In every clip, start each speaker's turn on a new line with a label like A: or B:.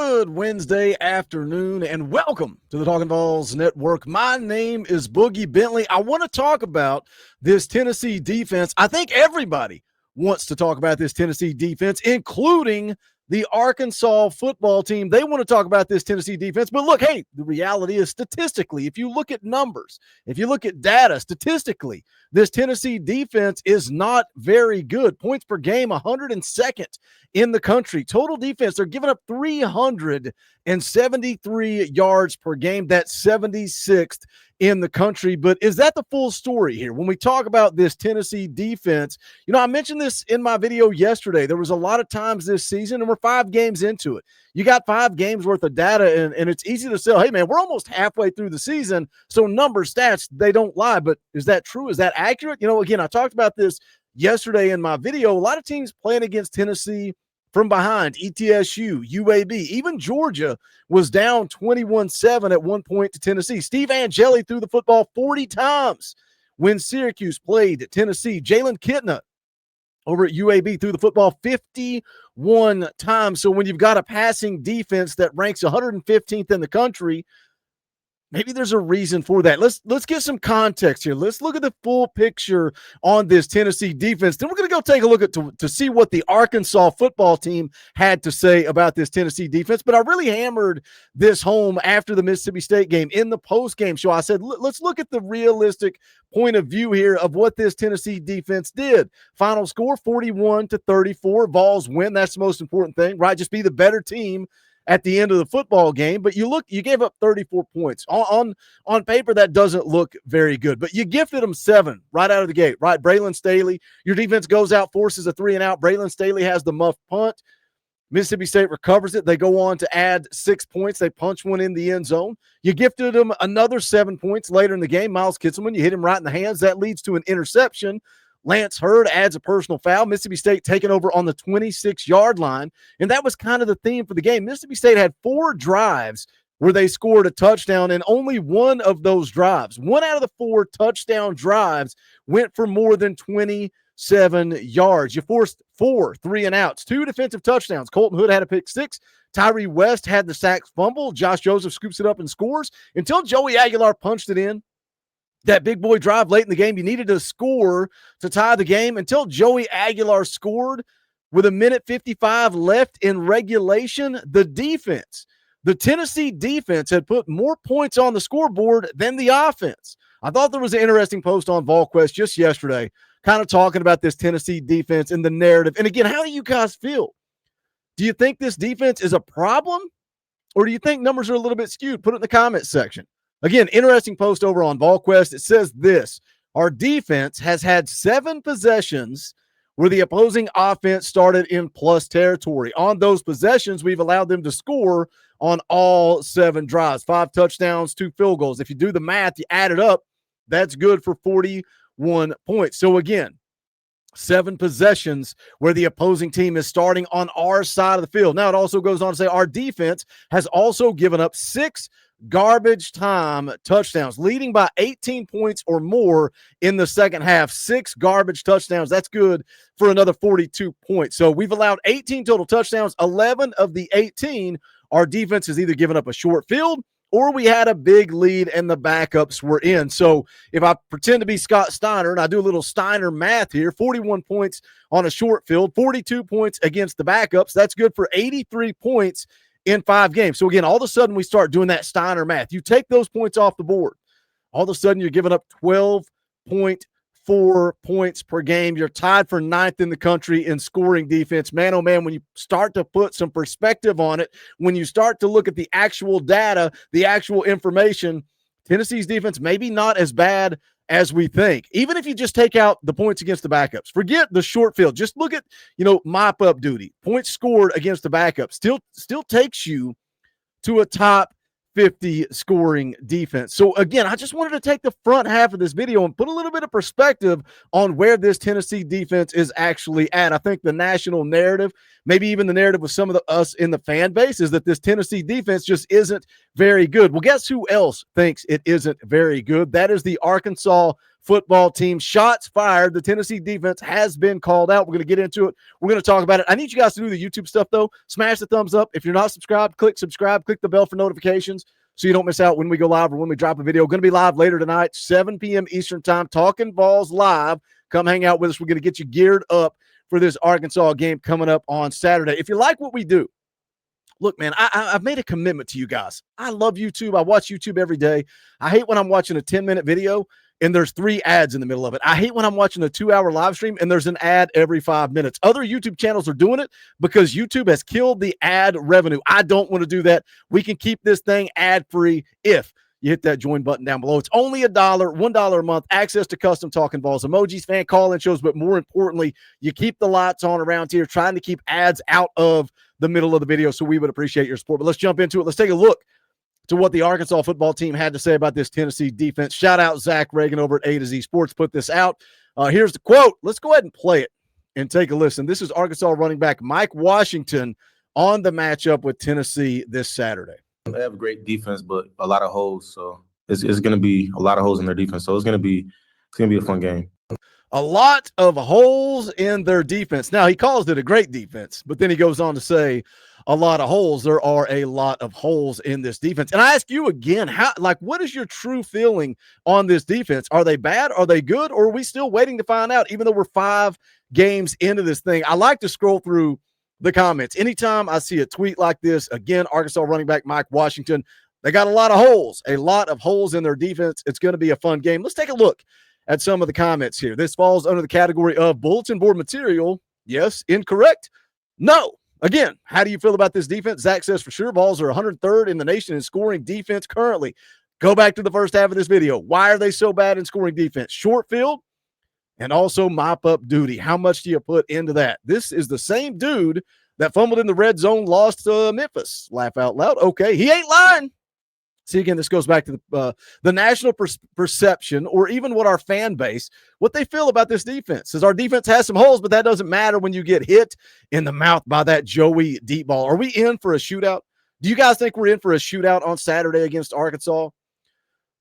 A: Good Wednesday afternoon and welcome to the Talkin VAWLS Network. My name is Boogie Bentley. I want to talk about this Tennessee defense. I think everybody wants to talk about this Tennessee defense, including the Arkansas football team. They want to talk about this Tennessee defense. But look, hey, the reality is statistically, if you look at numbers, if you look at data, statistically, this Tennessee defense is not very good. Points per game, 102nd in the country. Total defense, they're giving up 373 yards per game. That's 76th in the country. But is that the full story here? When we talk about this Tennessee defense, you know, I mentioned this in my video yesterday. There was a lot of times this season, and we're 5 games into it. You got 5 games worth of data, and it's easy to say, hey, man, we're almost halfway through the season, so numbers, stats, they don't lie. But is that true? Is that accurate? You know, again, I talked about this yesterday in my video. A lot of teams playing against Tennessee from behind, ETSU, UAB, even Georgia was down 21-7 at one point to Tennessee. Steve Angeli threw the football 40 times when Syracuse played Tennessee. Jalen Kitna over at UAB threw the football 51 times. So when you've got a passing defense that ranks 115th in the country, maybe there's a reason for that. Let's get some context here. Let's look at the full picture on this Tennessee defense. Then we're going to go take a look at to see what the Arkansas football team had to say about this Tennessee defense. But I really hammered this home after the Mississippi State game in the post-game show. I said, let's look at the realistic point of view here of what this Tennessee defense did. Final score, 41-34. Vols win. That's the most important thing, right? Just be the better team at the end of the football game. But you gave up 34 points. On paper, that doesn't look very good. But you gifted them 7 right out of the gate, right? Braylon Staley, your defense goes out, forces a 3-and-out. Braylon Staley has the muff punt. Mississippi State recovers it. They go on to add 6 points. They punch one in the end zone. You gifted them another 7 points later in the game. Miles Kitselman, you hit him right in the hands. That leads to an interception. Lance Hurd adds a personal foul. Mississippi State taking over on the 26-yard line, and that was kind of the theme for the game. Mississippi State had 4 drives where they scored a touchdown, and only one of those drives, 1 out of the 4 touchdown drives, went for more than 27 yards. You forced 4 3-and-outs, 2 defensive touchdowns. Colton Hood had a pick 6. Tyree West had the sack fumble. Josh Joseph scoops it up and scores until Joey Aguilar punched it in. That big boy drive late in the game, you needed to score to tie the game until Joey Aguilar scored with 1:55 left in regulation. The Tennessee defense had put more points on the scoreboard than the offense. I thought there was an interesting post on VolQuest just yesterday, kind of talking about this Tennessee defense and the narrative. And again, how do you guys feel? Do you think this defense is a problem, or do you think numbers are a little bit skewed? Put it in the comments section. Again, interesting post over on VolQuest. It says this: our defense has had 7 possessions where the opposing offense started in plus territory. On those possessions, we've allowed them to score on all 7 drives, 5 touchdowns, 2 field goals. If you do the math, you add it up, that's good for 41 points. So again, 7 possessions where the opposing team is starting on our side of the field. Now, it also goes on to say our defense has also given up 6 garbage time touchdowns, leading by 18 points or more in the second half. 6 garbage touchdowns. That's good for another 42 points. So we've allowed 18 total touchdowns. 11 of the 18, our defense has either given up a short field or we had a big lead and the backups were in. So if I pretend to be Scott Steiner and I do a little Steiner math here, 41 points on a short field, 42 points against the backups. That's good for 83 points in 5 games. So again, all of a sudden we start doing that Steiner math. You take those points off the board. All of a sudden you're giving up 12.4 points per game. You're tied for 9th in the country in scoring defense. Man, oh man, when you start to put some perspective on it, when you start to look at the actual data, the actual information, Tennessee's defense maybe not as bad as we think. Even if you just take out the points against the backups, forget the short field. Just look at, mop-up duty. Points scored against the backups still takes you to a top 50 scoring defense. So again, I just wanted to take the front half of this video and put a little bit of perspective on where this Tennessee defense is actually at. I think the national narrative, maybe even the narrative with some of us in the fan base, is that this Tennessee defense just isn't very good. Well, guess who else thinks it isn't very good? That is the Arkansas football team. Shots fired. The Tennessee defense has been called out. We're going to get into it. We're going to talk about it. I need you guys to do the YouTube stuff, though. Smash the thumbs up. If you're not subscribed, click subscribe. Click the bell for notifications so you don't miss out when we go live or when we drop a video. Going to be live later tonight, 7 p.m. Eastern time. Talkin VAWLS live. Come hang out with us. We're going to get you geared up for this Arkansas game coming up on Saturday. If you like what we do, look, man, I've made a commitment to you guys. I love YouTube. I watch YouTube every day. I hate when I'm watching a 10-minute video and there's 3 ads in the middle of it. I hate when I'm watching a 2-hour live stream and there's an ad every 5 minutes. Other YouTube channels are doing it because YouTube has killed the ad revenue. I don't want to do that. We can keep this thing ad-free if you hit that join button down below. It's only $1 a month, access to custom Talkin VAWLS emojis, fan call-in shows, but more importantly, you keep the lights on around here, trying to keep ads out of the middle of the video, so we would appreciate your support. But let's jump into it. Let's take a look to what the Arkansas football team had to say about this Tennessee defense. Shout out Zach Reagan over at A to Z Sports put this out. Here's the quote. Let's go ahead and play it and take a listen. This is Arkansas running back Mike Washington on the matchup with Tennessee this Saturday.
B: They have a great defense, but a lot of holes. So it's going to be a lot of holes in their defense. So it's going to be a fun game.
A: A lot of holes in their defense. Now, he calls it a great defense, but then he goes on to say a lot of holes. There are a lot of holes in this defense. And I ask you again, what is your true feeling on this defense? Are they bad? Are they good? Or are we still waiting to find out, even though we're 5 games into this thing? I like to scroll through the comments. Anytime I see a tweet like this, again, Arkansas running back Mike Washington, they got a lot of holes in their defense. It's going to be a fun game. Let's take a look at some of the comments here. This falls under the category of bulletin board material. Yes. Incorrect. No. Again, how do you feel about this defense? Zach says for sure Vols are 103rd in the nation in scoring defense currently. Go back to the first half of this video. Why are they so bad in scoring defense? Short field and also mop-up duty. How much do you put into that? This is the same dude that fumbled in the red zone, lost to Memphis. Laugh out loud. Okay, he ain't lying. See, again, this goes back to the national perception, or even what our fan base, what they feel about this defense. Says our defense has some holes, but that doesn't matter when you get hit in the mouth by that Joey deep ball. Are we in for a shootout? Do you guys think we're in for a shootout on Saturday against Arkansas?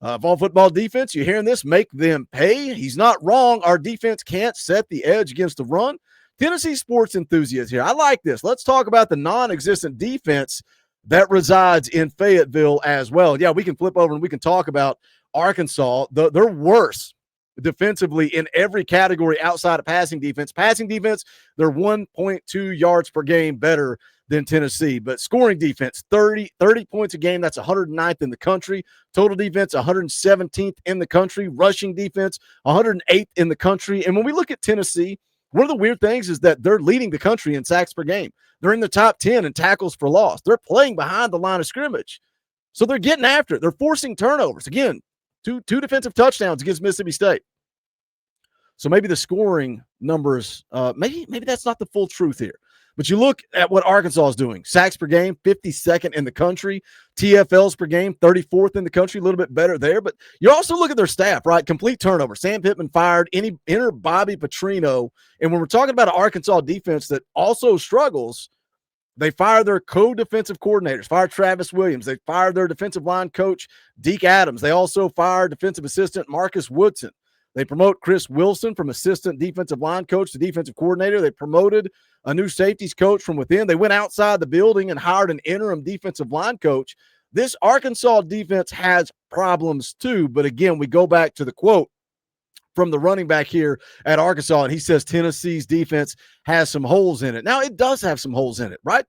A: Vol football defense, you hearing this? Make them pay. He's not wrong. Our defense can't set the edge against the run. Tennessee sports enthusiasts here. I like this. Let's talk about the non-existent defense that resides in Fayetteville as well. Yeah, we can flip over and we can talk about Arkansas. They're worse defensively in every category outside of passing defense. Passing defense, they're 1.2 yards per game better than Tennessee. But scoring defense, 30 points a game. That's 109th in the country. Total defense, 117th in the country. Rushing defense, 108th in the country. And when we look at Tennessee, one of the weird things is that they're leading the country in sacks per game. They're in the top 10 in tackles for loss. They're playing behind the line of scrimmage. So they're getting after it. They're forcing turnovers. Again, two defensive touchdowns against Mississippi State. So maybe the scoring numbers, maybe that's not the full truth here. But you look at what Arkansas is doing. Sacks per game, 52nd in the country. TFLs per game, 34th in the country. A little bit better there. But you also look at their staff, right? Complete turnover. Sam Pittman fired. Enter Bobby Petrino. And when we're talking about an Arkansas defense that also struggles, they fire their co-defensive coordinators, fire Travis Williams. They fired their defensive line coach, Deke Adams. They also fired defensive assistant Marcus Woodson. They promote Chris Wilson from assistant defensive line coach to defensive coordinator. They promoted a new safeties coach from within. They went outside the building and hired an interim defensive line coach. This Arkansas defense has problems too. But again, we go back to the quote from the running back here at Arkansas, and he says Tennessee's defense has some holes in it. Now, it does have some holes in it, right?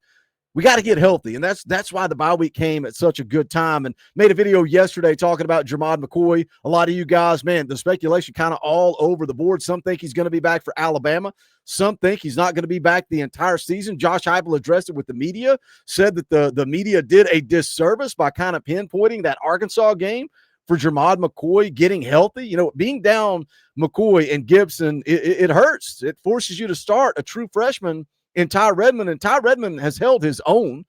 A: We got to get healthy, and that's why the bye week came at such a good time. And made a video yesterday talking about Jermod McCoy. A lot of you guys, man, the speculation kind of all over the board. Some think he's going to be back for Alabama. Some think he's not going to be back the entire season. Josh Heupel addressed it with the media, said that the media did a disservice by kind of pinpointing that Arkansas game for Jermod McCoy getting healthy. You know, being down McCoy and Gibson, it hurts. It forces you to start a true freshman in Ty Redmond, and Ty Redmond has held his own.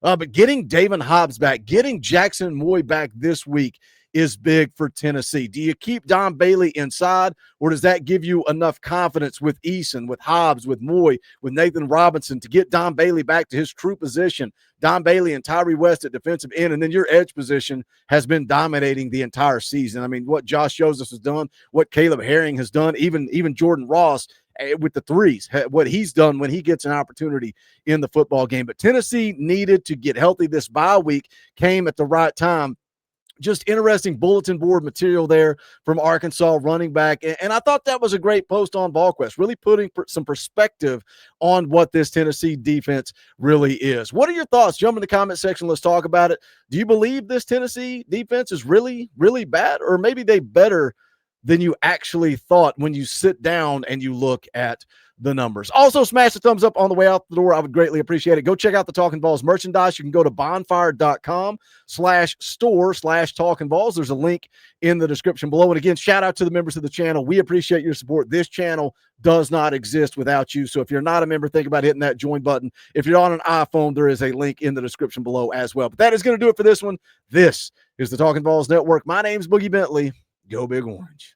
A: But getting David Hobbs back, getting Jackson Moy back this week is big for Tennessee. Do you keep Don Bailey inside, or does that give you enough confidence with Eason, with Hobbs, with Moy, with Nathan Robinson to get Don Bailey back to his true position? Don Bailey and Tyree West at defensive end, and then your edge position has been dominating the entire season. I mean, what Josh Joseph has done, what Caleb Herring has done, even Jordan Ross with the threes, what he's done when he gets an opportunity in the football game. But Tennessee needed to get healthy. This bye week came at the right time. Just interesting bulletin board material there from Arkansas running back. And I thought that was a great post on VolQuest, really putting some perspective on what this Tennessee defense really is. What are your thoughts? Jump in the comment section. Let's talk about it. Do you believe this Tennessee defense is really, really bad, or maybe they better than you actually thought when you sit down and you look at the numbers? Also, smash the thumbs up on the way out the door. I would greatly appreciate it. Go check out the Talkin VAWLS merchandise. You can go to bonfire.com/store/Talkin VAWLS. There's a link in the description below. And again, shout out to the members of the channel. We appreciate your support. This channel does not exist without you. So if you're not a member, think about hitting that join button. If you're on an iPhone, there is a link in the description below as well. But that is going to do it for this one. This is the Talkin VAWLS Network. My name's Boogie Bentley. Go Big Orange.